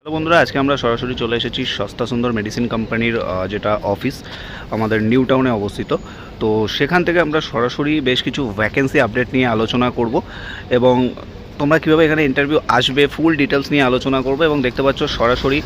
তো বন্ধুরা, আজকে আমরা সরাসরি চলে এসেছি সস্তা সুন্দর মেডিসিন কোম্পানির যেটা অফিস আমাদের নিউ টাউনে অবস্থিত। তো সেখান থেকে আমরা সরাসরি বেশ কিছু ভ্যাকেন্সি আপডেট নিয়ে আলোচনা করব এবং তোমরা কীভাবে এখানে ইন্টারভিউ আসবে ফুল ডিটেলস নিয়ে আলোচনা করবো। এবং দেখতে পাচ্ছ সরাসরি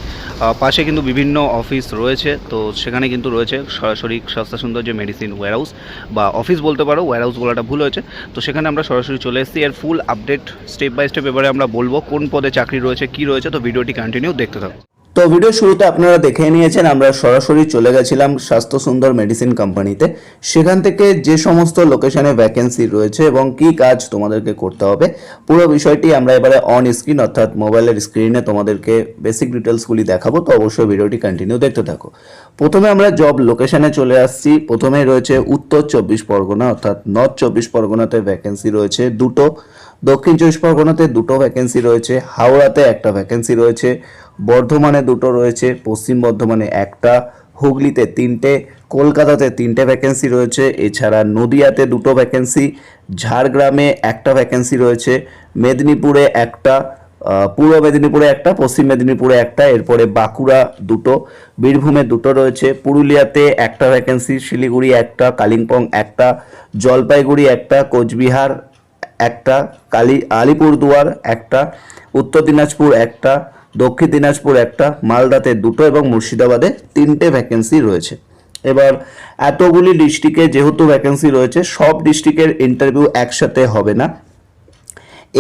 পাশে কিন্তু বিভিন্ন অফিস রয়েছে, তো সেখানে কিন্তু রয়েছে সরাসরি সস্তা সুন্দর যে মেডিসিন ওয়্যারহাউস বা অফিস বলতে পারো, ওয়্যারহাউস বলাটা ভুল হয়েছে। তো সেখানে আমরা সরাসরি চলে এসেছি, এর full update step by step এবারে আমরা বলবো কোন পদে চাকরি রয়েছে, কী রয়েছে। তো ভিডিওটি কন্টিনিউ দেখতে থাকো। তো ভিডিও শুরুতে আপনারা দেখে নিয়েছেন, আমরা সরাসরি চলে গেছিলাম স্বাস্থ্য সুন্দর মেডিসিন কোম্পানিতে। সেখান থেকে যে সমস্ত লোকেশনে ভ্যাকেন্সি রয়েছে এবং কি কাজ তোমাদেরকে করতে হবে পুরো বিষয়টি আমরা এবারে অন স্ক্রিন অর্থাৎ মোবাইলের স্ক্রিনে তোমাদেরকে বেসিক ডিটেলসগুলি দেখাবো। তো অবশ্যই ভিডিওটি কন্টিনিউ দেখতে থাকো। প্রথমে আমরা জব লোকেশনে চলে আসছি। প্রথমেই রয়েছে উত্তর 24 পরগনা অর্থাৎ নর্থ 24 পরগনাতে ভ্যাকেন্সি রয়েছে দুটো, দক্ষিণ 24 পরগনাতে দুটো ভ্যাকেন্সি রয়েছে, হাওড়াতে একটা ভ্যাকেন্সি রয়েছে, বর্ধমানে দুটো রয়েছে, পশ্চিম বর্ধমানে একটা, হুগলিতে তিনটে, কলকাতাতে তিনটে ভ্যাকেন্সি রয়েছে, এছাড়া নদিয়াতে দুটো ভ্যাকেন্সি, ঝাড়গ্রামে একটা ভ্যাকেন্সি রয়েছে, মেদিনীপুরে একটা, পূর্ব মেদিনীপুরে একটা, পশ্চিম মেদিনীপুরে একটা, এরপরে বাঁকুড়া দুটো, বীরভূমে দুটো রয়েছে, পুরুলিয়াতে একটা ভ্যাকেন্সি, শিলিগুড়ি একটা, কালিম্পং একটা, জলপাইগুড়ি একটা, কোচবিহার একটা, আলিপুরদুয়ার একটা, উত্তর দিনাজপুর একটা, দক্ষিণ দিনাজপুর একটা, মালদাতে দুটো এবং মুর্শিদাবাদে তিনটে ভ্যাকেন্সি রয়েছে। এবার এতগুলি ডিস্ট্রিক্টে যেহেতু ভ্যাকেন্সি রয়েছে, সব ডিস্ট্রিক্টের ইন্টারভিউ একসাথে হবে না।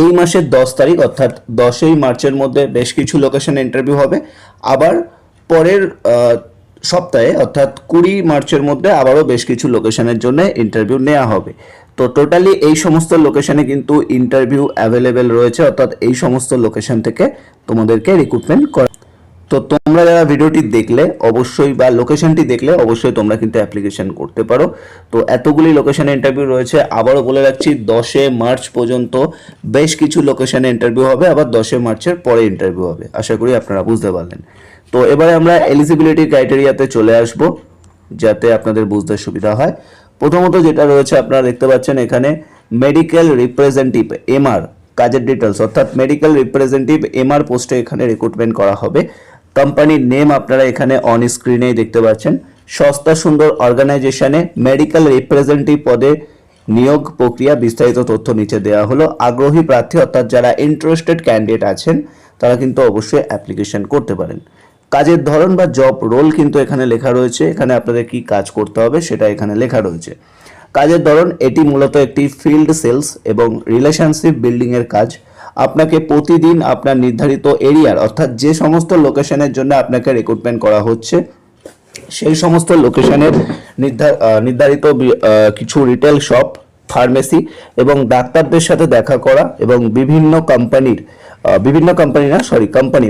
এই মাসের 10 তারিখ অর্থাৎ 10ই মার্চের মধ্যে বেশ কিছু লোকেশনে ইন্টারভিউ হবে। আবার পরের সপ্তাহে অর্থাৎ 20 মার্চের মধ্যে আবারও বেশ কিছু লোকেশনের জন্য ইন্টারভিউ নেওয়া হবে। তো টোটালি এই সমস্ত লোকেশনে কিন্তু ইন্টারভিউ অ্যাভেলেবেল রয়েছে, অর্থাৎ এই সমস্ত লোকেশন থেকে তোমাদেরকে রিক্রুটমেন্ট করা। তো তোমরা যারা ভিডিওটি দেখলে অবশ্যই বা লোকেশনটি দেখলে অবশ্যই তোমরা কিন্তু অ্যাপ্লিকেশন করতে পারো। তো এতগুলি লোকেশনে ইন্টারভিউ রয়েছে, আবারও বলে রাখছি 10 মার্চ পর্যন্ত বেশ কিছু লোকেশনে ইন্টারভিউ হবে, আবার 10 মার্চের পরে ইন্টারভিউ হবে। আশা করি আপনারা বুঝতে পারলেন। তো এবারে আমরা এলিজিবিলিটি ক্রাইটেরিয়াতে চলে আসব যাতে আপনাদের বুঝতে সুবিধা হয়। প্রথমত যেটা রয়েছে আপনারা দেখতে পাচ্ছেন এখানে মেডিকেল রিপ্রেজেন্টেটিভ এমআর কাজের ডিটেলস, অর্থাৎ মেডিকেল রিপ্রেজেন্টেটিভ এমআর পোস্টে এখানে রিক্রুটমেন্ট করা হবে। কোম্পানির নেম আপনারা এখানে অন স্ক্রিনেই দেখতে পাচ্ছেন। সস্তা সুন্দর অর্গানাইজেশনে মেডিকেল রিপ্রেজেন্টেটিভ পদে নিয়োগ প্রক্রিয়া বিস্তারিত তথ্য নিচে দেওয়া হলো। আগ্রহী প্রার্থী অর্থাৎ যারা ইন্টারেস্টেড ক্যান্ডিডেট আছেন তারা কিন্তু অবশ্যই অ্যাপ্লিকেশন করতে পারেন। কাজের ধরন বা জব রোল কিন্তু এখানে লেখা রয়েছে, এখানে আপনাদের কি কাজ করতে হবে সেটা এখানে লেখা রয়েছে। কাজের ধরন এটি মূলত একটি ফিল্ড সেলস এবং রিলেশনশিপ বিল্ডিংয়ের কাজ। আপনাকে প্রতিদিন আপনার নির্ধারিত এরিয়ার অর্থাৎ যে সমস্ত লোকেশনের জন্য আপনাকে রিক্রুটমেন্ট করা হচ্ছে সেই সমস্ত লোকেশনের নির্ধারিত কিছু রিটেল শপ, ফার্মেসি এবং ডাক্তারদের সাথে দেখা করা এবং বিভিন্ন কোম্পানির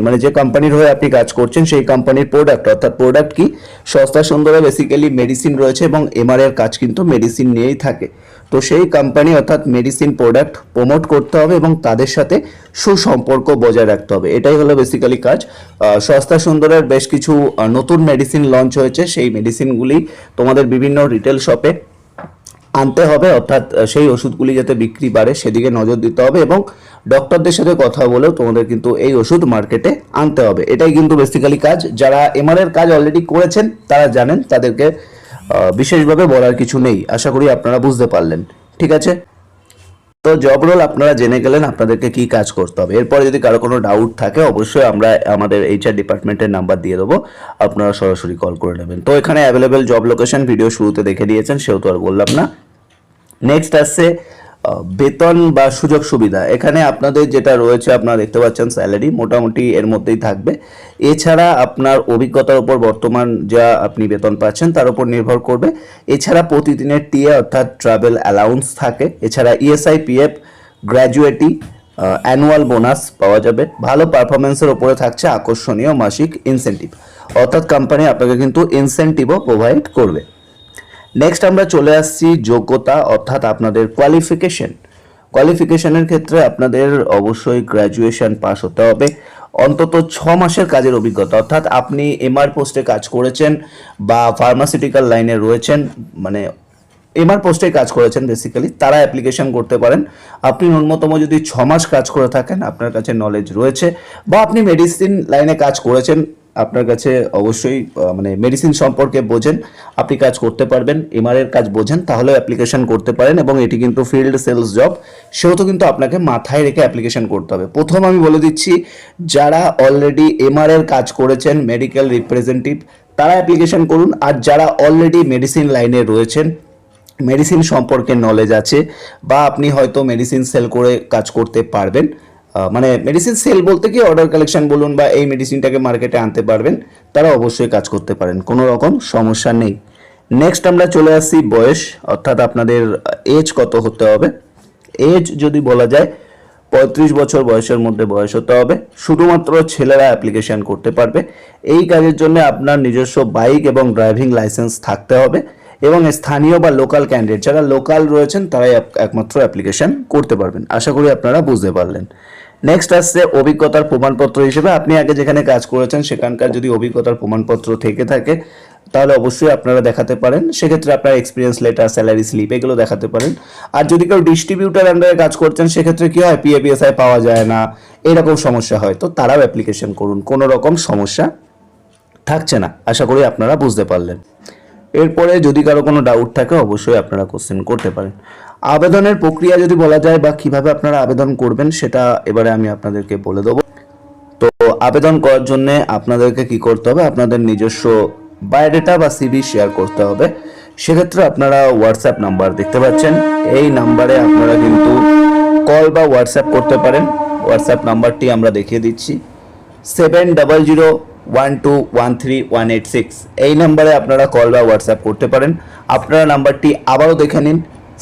মানে যে কোম্পানির হয়ে আপনি কাজ করছেন সেই কোম্পানির প্রোডাক্ট, অর্থাৎ প্রোডাক্ট কি সস্তা সুন্দরে বেসিক্যালি মেডিসিন রয়েছে এবং এমআর এর কাজ কিন্তু মেডিসিন নিয়েই থাকে। তো সেই কোম্পানি অর্থাৎ মেডিসিন প্রোডাক্ট প্রমোট করতে হবে এবং তাদের সাথে সুসম্পর্ক বজায় রাখতে হবে, এটাই হলো বেসিক্যালি কাজ। সস্তা সুন্দরের বেশ কিছু নতুন মেডিসিন লঞ্চ হয়েছে, সেই মেডিসিনগুলি তোমাদের বিভিন্ন রিটেল শপে আনতে হবে, অর্থাৎ সেই ওষুধগুলি যাতে বিক্রি বাড়ে সেদিকে নজর দিতে হবে এবং ডক্টরদের সাথে কথা বলেও তোমাদের কিন্তু এই ওষুধ মার্কেটে আনতে হবে। এটাই কিন্তু বেসিক্যালি কাজ। যারা এমআর এর কাজ অলরেডি করেছেন তারা জানেন, তাদেরকে বিশেষভাবে বলার কিছু নেই। আশা করি আপনারা বুঝতে পারলেন, ঠিক আছে। তো জব রোল আপনারা জেনে গেলেন আপনাদেরকে কি কাজ করতে হবে। এরপরে যদি কারো কোনো ডাউট থাকে অবশ্যই আমরা আমাদের এইচআর ডিপার্টমেন্টের নাম্বার দিয়ে দেবো, আপনারা সরাসরি কল করে নেবেন। তো এখানে অ্যাভেলেবেল জব লোকেশন ভিডিও শুরুতে দেখে দিয়েছেন, সেহেতু আর বললাম না। নেক্সট আসছে বেতন বা সুযোগ সুবিধা। এখানে আপনাদের যেটা রয়েছে আপনারা দেখতে পাচ্ছেন স্যালারি মোটামুটি এর মধ্যেই থাকবে। এছাড়া আপনার অভিজ্ঞতার উপর বর্তমান যা আপনি বেতন পাচ্ছেন তার উপর নির্ভর করবে। এছাড়া প্রতিদিনের টিএ অর্থাৎ ট্রাভেল অ্যালাউন্স থাকে। এছাড়া ESI, PF, gratuity, annual bonus পাওয়া যাবে। ভালো পারফরমেন্সের ওপরে থাকছে আকর্ষণীয় মাসিক ইনসেন্টিভ, অর্থাৎ কোম্পানি আপনাকে কিন্তু ইনসেন্টিভও প্রোভাইড করবে। নেক্সট আমরা চলে আসছি যোগ্যতা অর্থাৎ আপনাদের কোয়ালিফিকেশনের ক্ষেত্রে আপনাদের অবশ্যই গ্র্যাজুয়েশন পাস হতে হবে, অন্তত 6 মাসের কাজের অভিজ্ঞতা, অর্থাৎ আপনি এমআর পোস্টে কাজ করেছেন বা ফার্মাসিউটিক্যাল লাইনে রয়েছেন, মানে এমআর পোস্টে কাজ করেছেন বেসিক্যালি, তারা অ্যাপ্লিকেশন করতে পারেন। আপনি ন্যূনতম যদি 6 মাস কাজ করে থাকেন, আপনার কাছে নলেজ রয়েছে, বা আপনি মেডিসিন লাইনে কাজ করেছেন, আপনার কাছে অবশ্যই মানে মেডিসিন সম্পর্কে বোঝেন, আপনি কাজ করতে পারবেন, এমআর এর কাজ বোঝেন, তাহলেও অ্যাপ্লিকেশন করতে পারেন। এবং এটি কিন্তু ফিল্ড সেলস জব, সেহেতু কিন্তু আপনাকে মাথায় রেখে অ্যাপ্লিকেশন করতে হবে। প্রথম আমি বলে দিচ্ছি, যারা অলরেডি এমআর এর কাজ করেছেন, মেডিকেল রিপ্রেজেন্টেটিভ, তারা অ্যাপ্লিকেশন করুন। আর যারা অলরেডি মেডিসিন লাইনে রয়েছেন, মেডিসিন সম্পর্কে নলেজ আছে, বা আপনি হয়তো মেডিসিন সেল করে কাজ করতে পারবেন, মানে মেডিসিন সেল বলতে কি অর্ডার কালেকশন বলুন, বা এই মেডিসিনটাকে মার্কেটে আনতে পারবেন, তারা অবশ্যই কাজ করতে পারেন, কোনো রকম সমস্যা নেই। নেক্সট আমরা চলে আসছি বয়স, অর্থাৎ আপনাদের এজ কত হতে হবে। এজ যদি বলা যায় 35 বছর বয়সের মধ্যে বয়স হতে হবে। শুধুমাত্র ছেলেরা অ্যাপ্লিকেশন করতে পারবে। এই কাজের জন্য আপনার নিজস্ব বাইক এবং ড্রাইভিং লাইসেন্স থাকতে হবে, এবং স্থানীয় বা লোকাল ক্যান্ডিডেট যারা লোকাল রয়েছেন তারাই একমাত্র অ্যাপ্লিকেশন করতে পারবেন। আশা করি আপনারা বুঝতে পারলেন। নেক্সট আসছে অভিজ্ঞতার প্রমাণপত্র হিসেবে, আপনি আগে যেখানে কাজ করেছেন সেখানকার যদি অভিজ্ঞতার প্রমাণপত্র থেকে থাকে তাহলে অবশ্যই আপনারা দেখাতে পারেন। সেক্ষেত্রে আপনার এক্সপিরিয়েন্স লেটার, স্যালারি স্লিপ এগুলো দেখাতে পারেন। আর যদি কেউ ডিস্ট্রিবিউটার আন্ডারে কাজ করছেন সেক্ষেত্রে কি হয়, পিএপিএসআই পাওয়া যায় না, এরকম সমস্যা হয়, তো তারাও অ্যাপ্লিকেশন করুন, কোনো রকম সমস্যা থাকছে না। আশা করি আপনারা বুঝতে পারলেন। এরপরে যদি কারো কোনো ডাউট থাকে অবশ্যই আপনারা কোশ্চেন করতে পারেন। আবেদনের প্রক্রিয়া যদি বলা যায় বা কিভাবে আপনারা আবেদন করবেন সেটা এবারে আমি আপনাদেরকে বলে দেবো। তো আবেদন করার জন্য আপনাদেরকে কি করতে হবে, আপনাদের নিজস্ব বায়োডাটা বা সিভি শেয়ার করতে হবে। সেক্ষেত্রে আপনারা হোয়াটসঅ্যাপ নাম্বার দেখতে পাচ্ছেন, এই নাম্বারে আপনারা কিন্তু কল বা হোয়াটসঅ্যাপ করতে পারেন। হোয়াটসঅ্যাপ নাম্বারটি আমরা দেখিয়ে দিচ্ছি, 7001213186। এই নাম্বারে আপনারা কল বা হোয়াটসঅ্যাপ করতে পারেন। আপনারা নাম্বারটি আবারও দেখে নিন,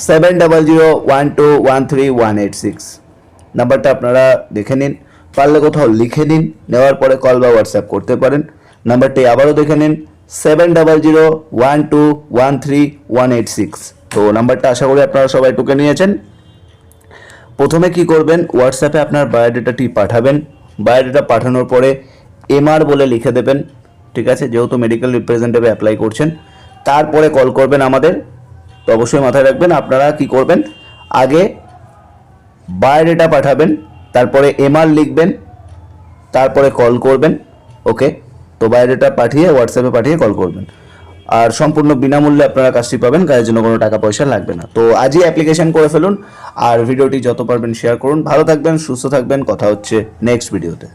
7001213186। নাম্বারটা আপনারা দেখে নিন, পারলে কোথাও লিখে নিন, নেওয়ার পরে কল বা হোয়াটসঅ্যাপ করতে পারেন। নাম্বারটি আবারও দেখে নিন, 7001213186। তো নাম্বারটা আশা করি আপনারা সবাই টুকে নিয়েছেন। প্রথমে কি করবেন, হোয়াটসঅ্যাপে আপনার বায়োডাটাটি পাঠাবেন। বায়োডাটা পাঠানোর পরে এমআর বলে লিখে দেবেন, ঠিক আছে, যেহেতু মেডিকেল রিপ্রেজেন্টেটিভ অ্যাপ্লাই করছেন। তারপরে কল করবেন আমাদের। তো অবশ্যই মাথায় রাখবেন, আপনারা কি করবেন, আগে বায়োডাটা পাঠাবেন, তারপরে এমআর লিখবেন, তারপরে কল করবেন। ওকে, তো বায়োডাটা পাঠিয়ে হোয়াটসঅ্যাপে পাঠিয়ে কল করবেন। আর সম্পূর্ণ বিনামূল্যে আপনারা কাজটি পাবেন, কাজের জন্য কোনো টাকা পয়সা লাগবে না। তো আজই অ্যাপ্লিকেশন করে ফেলুন, আর ভিডিওটি যত পারবেন শেয়ার করুন। ভালো থাকবেন, সুস্থ থাকবেন, কথা হচ্ছে নেক্সট ভিডিওতে।